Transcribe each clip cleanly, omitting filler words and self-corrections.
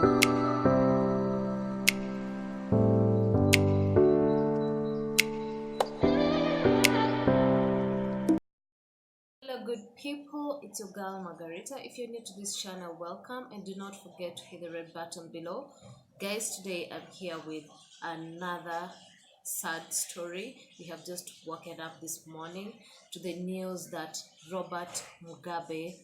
Good people, it's your girl Margarita. If you're new to this channel, welcome, and do not forget to hit the red button below. Guys, today I'm here with another sad story. We have just woken up this morning to the news that Robert Mugabe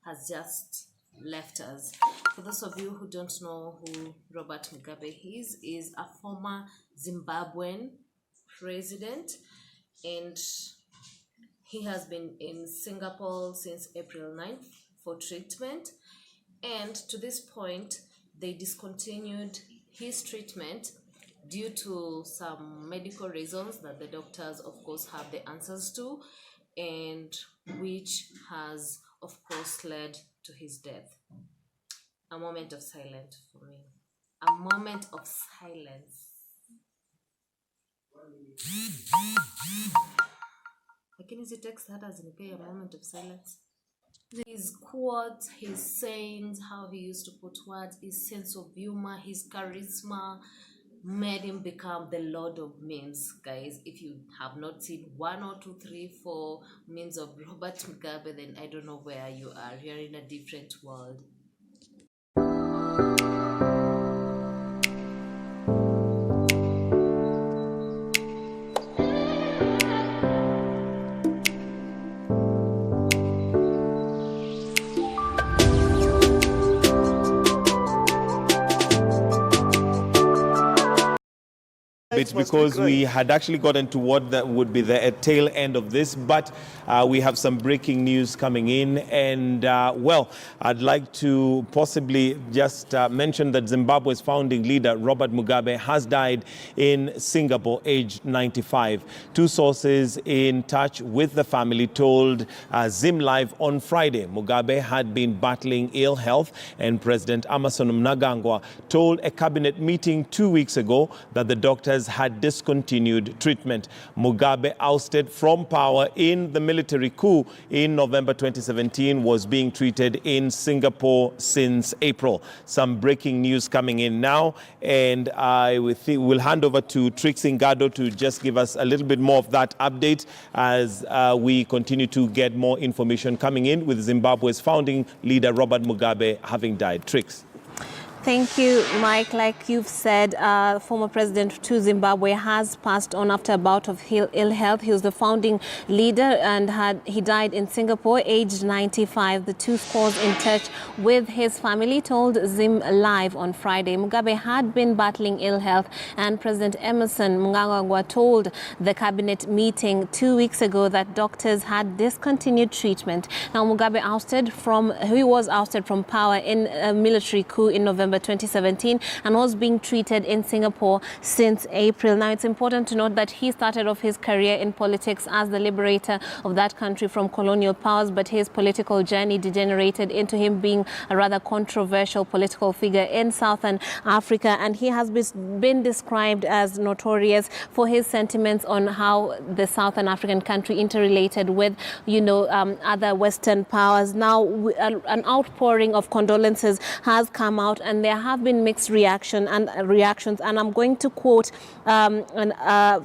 has just left us. For those of you who don't know who Robert Mugabe is a former Zimbabwean president, and he has been in Singapore since April 9th for treatment, and to this point they discontinued his treatment due to some medical reasons that the doctors of course have the answers to, and which has of course led to his death. A moment of silence for me. A moment of silence. Lakini hizi text hata zinipea a moment of silence. His quotes, his sayings, how he used to put words, his sense of humor, his charisma made him become the lord of memes. Guys, if you have not seen 1 or 2, 3, 4 memes of Robert Mugabe, then I don't know where you are. You're in a different world. Because we had actually gotten to what that would be the tail end of this, but we have some breaking news coming in, and well, I'd like to possibly just mention that Zimbabwe's founding leader Robert Mugabe has died in Singapore, aged 95. Two sources in touch with the family told Zim Live on Friday Mugabe had been battling ill health, and President Emmerson Mnangagwa told a cabinet meeting 2 weeks ago that the doctors had discontinued treatment. Mugabe, ousted from power in the military coup in November 2017, was being treated in Singapore since April. Some breaking news coming in now, and I will hand over to Trixie Ngado to just give us a little bit more of that update as we continue to get more information coming in with Zimbabwe's founding leader Robert Mugabe having died. Trix. Thank you, Mike. Like you've said, former president to Zimbabwe has passed on after a bout of ill health. He was the founding leader, and he died in Singapore, aged 95. The two scores in touch with his family told Zim Live on Friday. Mugabe had been battling ill health, and President Emmerson Mnangagwa told the cabinet meeting 2 weeks ago that doctors had discontinued treatment. Now, Mugabe was ousted from power in a military coup in November 2017 and was being treated in Singapore since April. Now, it's important to note that he started off his career in politics as the liberator of that country from colonial powers, but his political journey degenerated into him being a rather controversial political figure in Southern Africa, and he has been described as notorious for his sentiments on how the Southern African country interrelated with, other Western powers. Now, an outpouring of condolences has come out, and there have been mixed reactions, and I'm going to quote Fadzai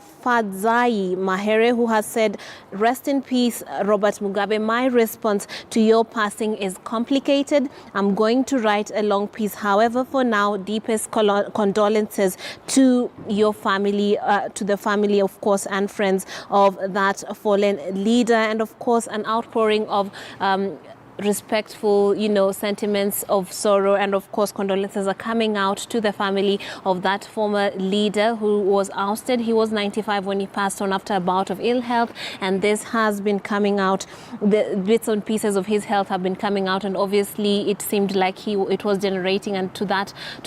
Mahere, who has said, "Rest in peace, Robert Mugabe. My response to your passing is complicated. I'm going to write a long piece. However, for now, deepest condolences to your family, to the family, of course, and friends of that fallen leader," and of course an outpouring of respectful, sentiments of sorrow, and of course condolences are coming out to the family of that former leader who was ousted. He was 95 when he passed on after a bout of ill health, and this has been coming out. The bits and pieces of his health have been coming out, and obviously it seemed like it was generating, and to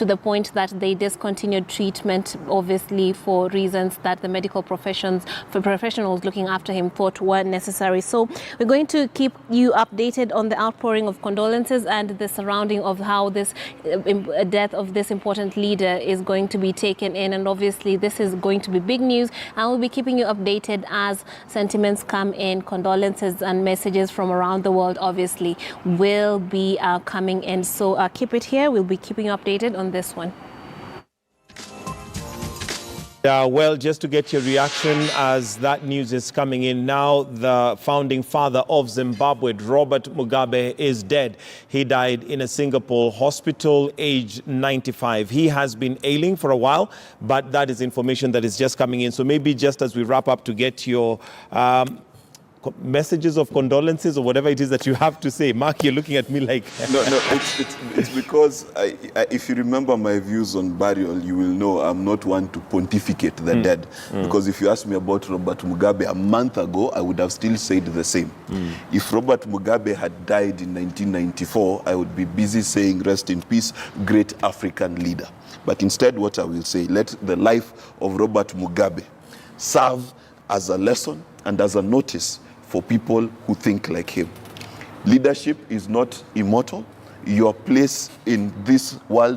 the point that they discontinued treatment, obviously for reasons that the medical professionals looking after him thought were necessary. So we're going to keep you updated on the the outpouring of condolences and the surrounding of how this death of this important leader is going to be taken in. And obviously this is going to be big news, and we'll be keeping you updated as sentiments come in. Condolences and messages from around the world obviously will be coming in. So keep it here. We'll be keeping you updated on this one. Well, just to get your reaction as that news is coming in now, the founding father of Zimbabwe, Robert Mugabe, is dead. He died in a Singapore hospital, aged 95. He has been ailing for a while, but that is information that is just coming in. So maybe just as we wrap up, to get your messages of condolences or whatever it is that you have to say. Mark, you're looking at me like... No, it's because if you remember my views on burial, you will know I'm not one to pontificate the dead. Because if you asked me about Robert Mugabe a month ago, I would have still said the same. If Robert Mugabe had died in 1994, I would be busy saying, rest in peace, great African leader. But instead, what I will say, let the life of Robert Mugabe serve as a lesson and as a notice for people who think like him. Leadership is not immortal. Your place in this world